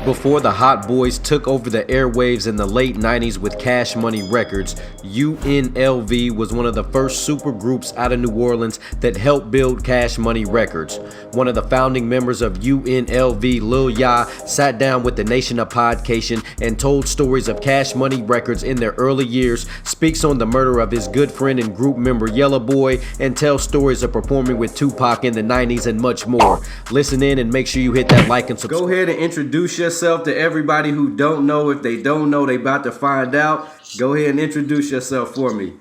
Before the Hot Boys took over the airwaves in the late 90s with Cash Money Records, UNLV was one of the first super groups out of New Orleans that helped build Cash Money Records. One of the founding members of UNLV, Lil Ya, sat down with the Nation of Podcation and told stories of Cash Money Records in their early years, speaks on the murder of his good friend and group member Yellow Boy, and tells stories of performing with Tupac in the 90s and much more. Listen in and make sure you hit that like and subscribe. Go ahead and introduce yourself to everybody who don't know. If they don't know, they about to find out. Go ahead and introduce yourself for me.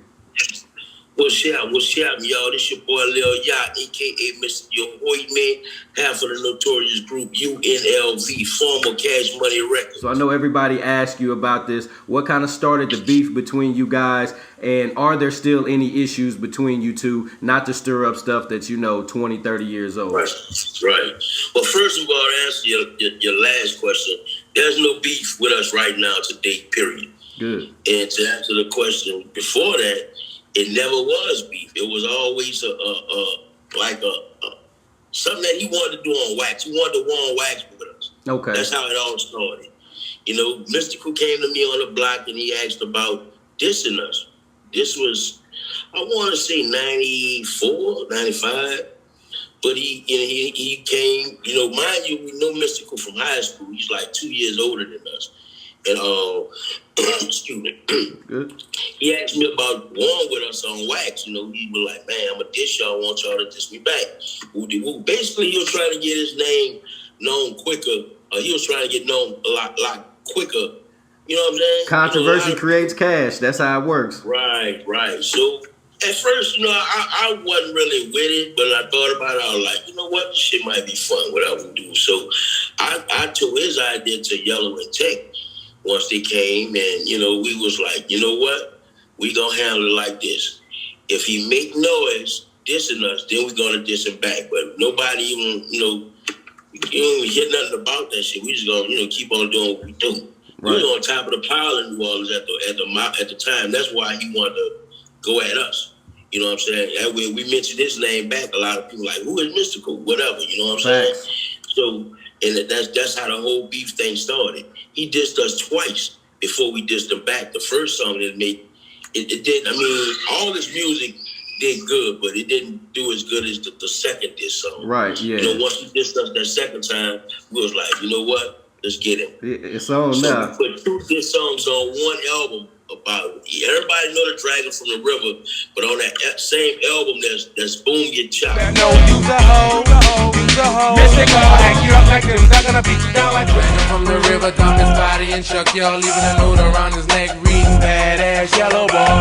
What's up, y'all? This your boy Lil Ya, a.k.a. Mr. Your Boy Man, half of the notorious group UNLV, former Cash Money Records. So I know everybody asked you about this. What kind of started the beef between you guys, and are there still any issues between you two, not to stir up stuff that's, 20, 30 years old? Right. Well, first of all, to answer your last question, there's no beef with us right now today, period. Good. And to answer the question before that, it never was beef. It was always something that he wanted to do on wax. He wanted to go on wax with us. Okay. That's how it all started. Mystikal came to me on the block and he asked about dissing us. This was, I want to say 94, 95. But he came, mind you, we know Mystikal from high school. He's like 2 years older than us. And excuse me. Good. He asked me about going with us on wax. He was like, man, I'm going to diss y'all. I want y'all to diss me back. Basically, he was trying to get his name known quicker. He was trying to get known a lot quicker. You know what I'm saying? Controversy creates cash. That's how it works. Right. So at first, I wasn't really with it, but I thought about it. I was like, you know what? This shit might be fun, whatever we do. So I took his idea to Yellow and Tech. Once they came, and we was like, you know what? We gonna handle it like this. If he make noise dissing us, then we gonna diss him back. But nobody even, you don't even hear nothing about that shit. We just gonna, keep on doing what we do. Right. We was on top of the pile in New Orleans at the time. That's why he wanted to go at us. You know what I'm saying? That way we mentioned his name back. A lot of people like, who is Mystikal? Whatever. You know what I'm saying? So. And that's how the whole beef thing started. He dissed us twice before we dissed him back. The first song that made it did. I mean, all this music did good, but it didn't do as good as the second diss song. Right. Yeah. Once he dissed us that second time, we was like, you know what? Let's get him. It's on now. We put two diss songs on one album about it. Everybody know the Dragon from the River, but on that same album, there's Boom Get Chopped. No, use a hoe. Mystikal, act you up like this. Not gonna beat you down like Dragon from the River. Dump his body and chuck y'all, leaving a note around his neck, reading badass Yellow Boy.